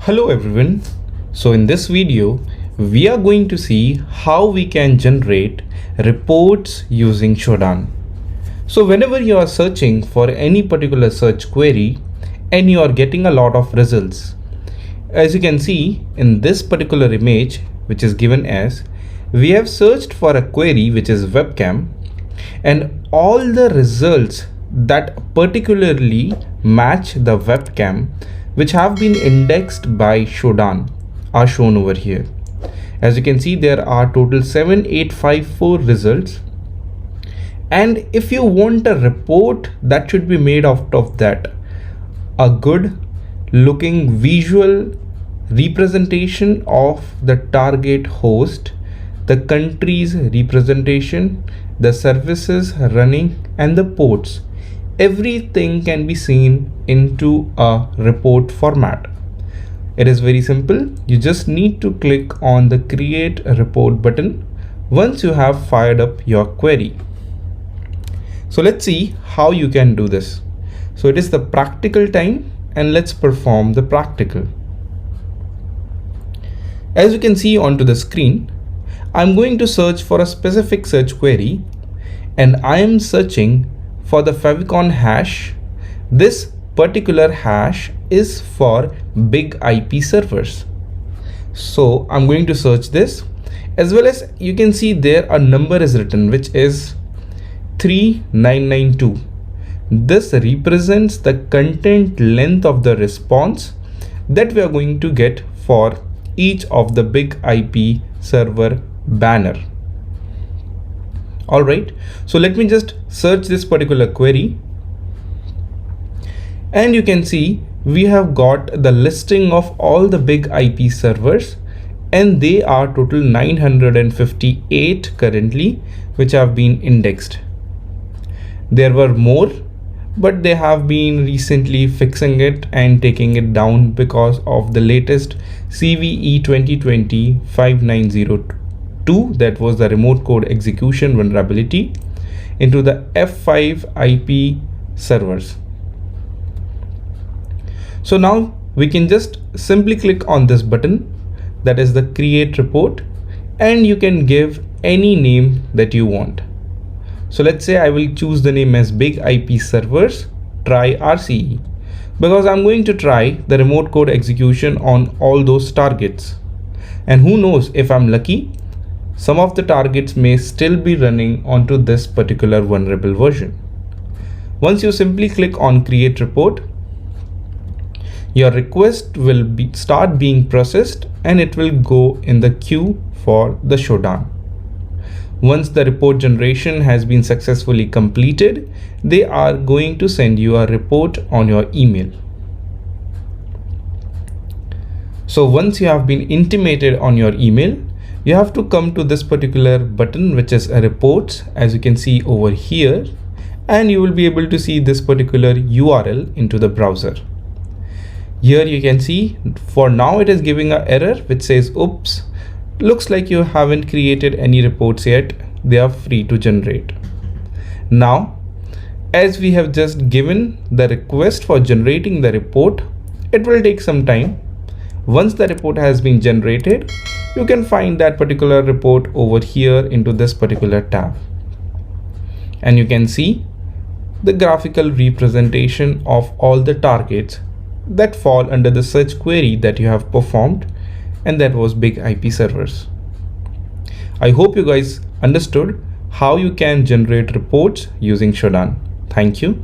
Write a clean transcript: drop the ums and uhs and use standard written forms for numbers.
Hello everyone. So in this video, we are going to see how we can generate reports using Shodan. So whenever you are searching for any particular search query and you are getting a lot of results, as you can see in this particular image, which is given as, we have searched for a query which is webcam, and all the results that particularly match the webcam which have been indexed by Shodan are shown over here. As you can see, there are total 7854 results, and if you want a report that should be made out of that, a good looking visual representation of the target host, the country's representation, the services running, and the ports, everything can be seen into a report format. It is very simple. You just need to click on the create a report button once you have fired up your query. So let's see how you can do this. So it is the practical time, and let's perform the practical. As you can see onto the screen, I'm going to search for a specific search query, and I am searching for the favicon hash. This particular hash is for big IP servers. So I'm going to search this, as well as you can see there a number is written which is 3992. This represents the content length of the response that we are going to get for each of the big IP server banner. Alright, so let me just search this particular query, and you can see we have got the listing of all the big IP servers, and they are total 958 currently which have been indexed. There were more, but they have been recently fixing it and taking it down because of the latest CVE 2020-5902, that was the remote code execution vulnerability into the F5 IP servers. So now we can just simply click on this button, that is the create report, and you can give any name that you want. So let's say I will choose the name as big IP servers try RCE, because I'm going to try the remote code execution on all those targets, and who knows, if I'm lucky, some of the targets may still be running onto this particular vulnerable version. Once you simply click on create report, your request will start being processed, and it will go in the queue for the Shodan. Once the report generation has been successfully completed, they are going to send you a report on your email. So once you have been intimated on your email, you have to come to this particular button which is a reports, as you can see over here, and you will be able to see this particular URL into the browser. Here you can see for now it is giving an error which says oops, looks like you haven't created any reports yet, they are free to generate. Now as we have just given the request for generating the report, it will take some time. Once the report has been generated, you can find that particular report over here into this particular tab, and you can see the graphical representation of all the targets that fall under the search query that you have performed, and that was big IP servers. I hope you guys understood how you can generate reports using Shodan. Thank you.